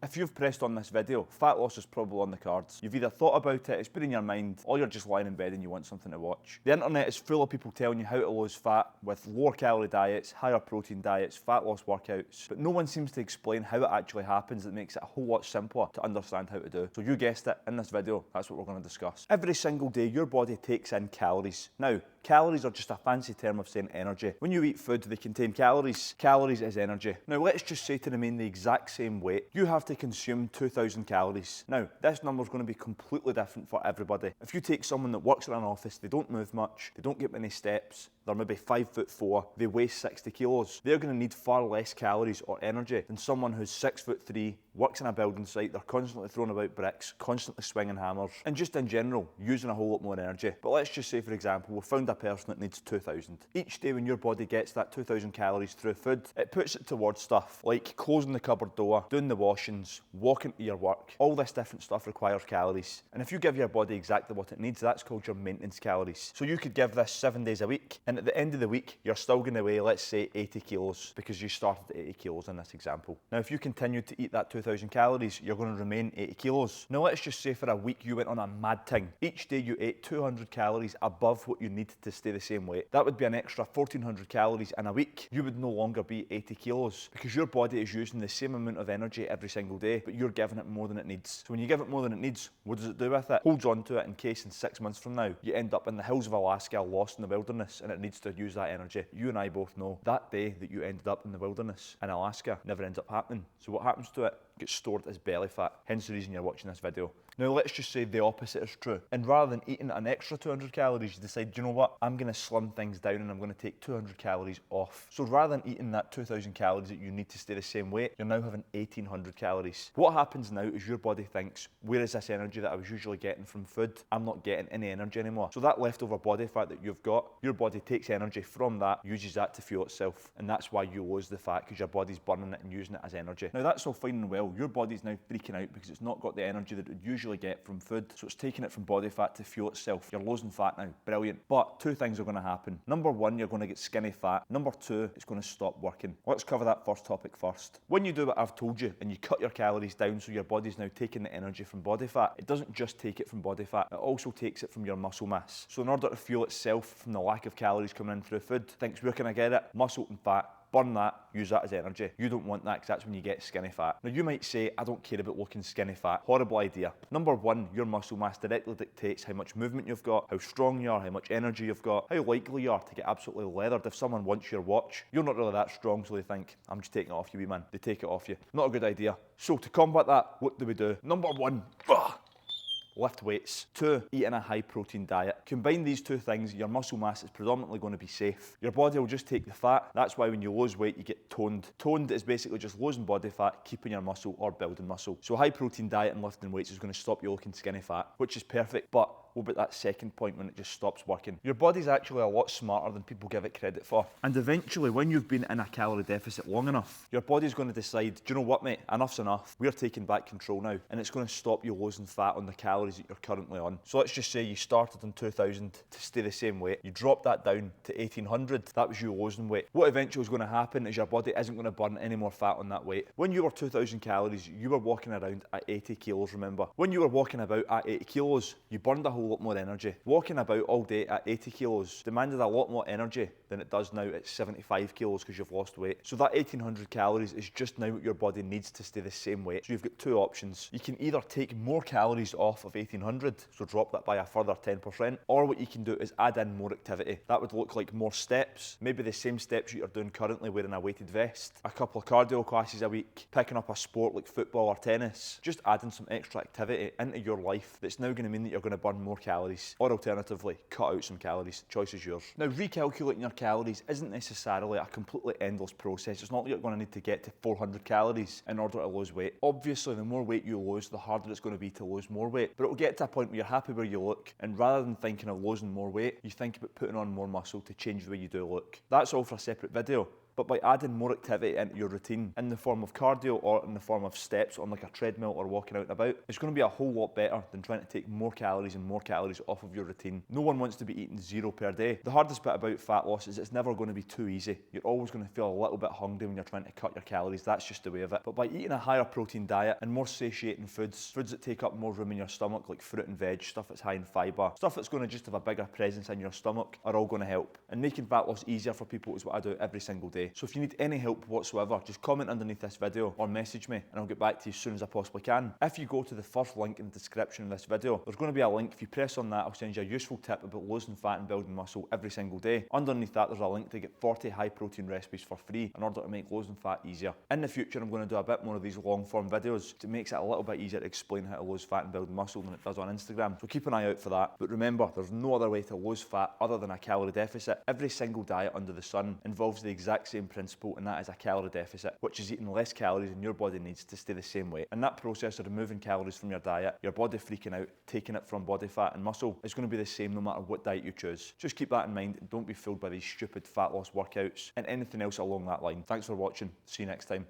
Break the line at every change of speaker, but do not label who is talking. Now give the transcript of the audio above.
If you've pressed on this video, fat loss is probably on the cards. You've either thought about it, it's been in your mind, or you're just lying in bed and you want something to watch. The internet is full of people telling you how to lose fat with lower calorie diets, higher protein diets, fat loss workouts, but no one seems to explain how it actually happens that makes it a whole lot simpler to understand how to do. So you guessed it, in this video, that's what we're going to discuss. Every single day, your body takes in calories. Now, calories are just a fancy term of saying energy. When you eat food, they contain calories. Calories is energy. Now, let's just say to remain the exact same weight, you have to consume 2,000 calories. Now, this number is going to be completely different for everybody. If you take someone that works in an office, they don't move much, they don't get many steps, they're maybe 5'4", they weigh 60 kilos, they're going to need far less calories or energy than someone who's 6'3", works in a building site, they're constantly throwing about bricks, constantly swinging hammers, and just in general, using a whole lot more energy. But let's just say, for example, we found a person that needs 2,000. Each day when your body gets that 2,000 calories through food, it puts it towards stuff like closing the cupboard door, doing the washings, walking to your work. All this different stuff requires calories. And if you give your body exactly what it needs, that's called your maintenance calories. So you could give this 7 days a week, and at the end of the week, you're still going to weigh, let's say, 80 kilos, because you started at 80 kilos in this example. Now, if you continue to eat that 2,000 calories, you're going to remain 80 kilos. Now, let's just say for a week you went on a mad thing. Each day you ate 200 calories above what you need to stay the same weight. That would be an extra 1,400 calories in a week. You would no longer be 80 kilos because your body is using the same amount of energy every single day, but you're giving it more than it needs. So when you give it more than it needs, what does it do with it? Holds on to it in case in 6 months from now, you end up in the hills of Alaska, lost in the wilderness, and it needs to use that energy. You and I both know that day that you ended up in the wilderness in Alaska never ends up happening. So what happens to it? It gets stored as belly fat, hence the reason you're watching this video. Now let's just say the opposite is true. And rather than eating an extra 200 calories, you decide, you know what, I'm going to slim things down and I'm going to take 200 calories off. So rather than eating that 2,000 calories that you need to stay the same weight, you're now having 1,800 calories. What happens now is your body thinks, where is this energy that I was usually getting from food? I'm not getting any energy anymore. So that leftover body fat that you've got, your body takes energy from that, uses that to fuel itself. And that's why you lose the fat, because your body's burning it and using it as energy. Now that's all fine and well. Your body's now freaking out because it's not got the energy that it would usually get from food, so it's taking it from body fat to fuel itself. You're losing fat now, brilliant. But two things are going to happen. Number one, you're going to get skinny fat. Number two, it's going to stop working. Let's cover that first topic first. When you do what I've told you and you cut your calories down so your body's now taking the energy from body fat, it doesn't just take it from body fat, it also takes it from your muscle mass. So in order to fuel itself from the lack of calories coming in through food, thinks, where can I get it? Muscle and fat. Burn that, use that as energy. You don't want that because that's when you get skinny fat. Now you might say, I don't care about looking skinny fat. Horrible idea. Number one, your muscle mass directly dictates how much movement you've got, how strong you are, how much energy you've got, how likely you are to get absolutely leathered. If someone wants your watch, you're not really that strong, so they think, I'm just taking it off you, wee man. They take it off you. Not a good idea. So to combat that, what do we do? Number one, lift weights. 2, eating a high protein diet. Combine these two things, your muscle mass is predominantly going to be safe. Your body will just take the fat. That's why when you lose weight, you get toned. Toned is basically just losing body fat, keeping your muscle or building muscle. So a high protein diet and lifting weights is going to stop you looking skinny fat, which is perfect. But what about that second point when it just stops working? Your body's actually a lot smarter than people give it credit for. And eventually, when you've been in a calorie deficit long enough, your body's going to decide, do you know what, mate? Enough's enough. We're taking back control now. And it's going to stop you losing fat on the calories that you're currently on. So let's just say you started on 2,000 to stay the same weight. You dropped that down to 1,800. That was you losing weight. What eventually is going to happen is your body isn't going to burn any more fat on that weight. When you were 2,000 calories, you were walking around at 80 kilos, remember? When you were walking about at 80 kilos, you burned a whole lot more energy. Walking about all day at 80 kilos demanded a lot more energy than it does now at 75 kilos because you've lost weight. So that 1,800 calories is just now what your body needs to stay the same weight. So you've got two options. You can either take more calories off of 1,800, so drop that by a further 10%, or what you can do is add in more activity. That would look like more steps, maybe the same steps that you're doing currently wearing a weighted vest, a couple of cardio classes a week, picking up a sport like football or tennis, just adding some extra activity into your life that's now going to mean that you're going to burn more calories. Or alternatively, cut out some calories. Choice is yours. Now, recalculating your calories isn't necessarily a completely endless process. It's not like you're going to need to get to 400 calories in order to lose weight. Obviously, the more weight you lose, the harder it's going to be to lose more weight. But it'll get to a point where you're happy where you look, and rather than thinking of losing more weight, you think about putting on more muscle to change the way you do look. That's all for a separate video. But by adding more activity into your routine in the form of cardio or in the form of steps on like a treadmill or walking out and about, it's going to be a whole lot better than trying to take more calories and more calories off of your routine. No one wants to be eating 0 per day. The hardest bit about fat loss is it's never going to be too easy. You're always going to feel a little bit hungry when you're trying to cut your calories. That's just the way of it. But by eating a higher protein diet and more satiating foods that take up more room in your stomach, like fruit and veg, stuff that's high in fibre, stuff that's going to just have a bigger presence in your stomach, are all going to help. And making fat loss easier for people is what I do every single day. So if you need any help whatsoever, just comment underneath this video or message me and I'll get back to you as soon as I possibly can. If you go to the first link in the description of this video, there's going to be a link. If you press on that, I'll send you a useful tip about losing fat and building muscle every single day. Underneath that, there's a link to get 40 high protein recipes for free in order to make losing fat easier. In the future, I'm going to do a bit more of these long form videos. It makes it a little bit easier to explain how to lose fat and build muscle than it does on Instagram. So keep an eye out for that. But remember, there's no other way to lose fat other than a calorie deficit. Every single diet under the sun involves the exact same principle, and that is a calorie deficit, which is eating less calories than your body needs to stay the same weight. And that process of removing calories from your diet, your body freaking out, taking it from body fat and muscle, is going to be the same no matter what diet you choose. Just keep that in mind and don't be fooled by these stupid fat loss workouts and anything else along that line. Thanks for watching. See you next time.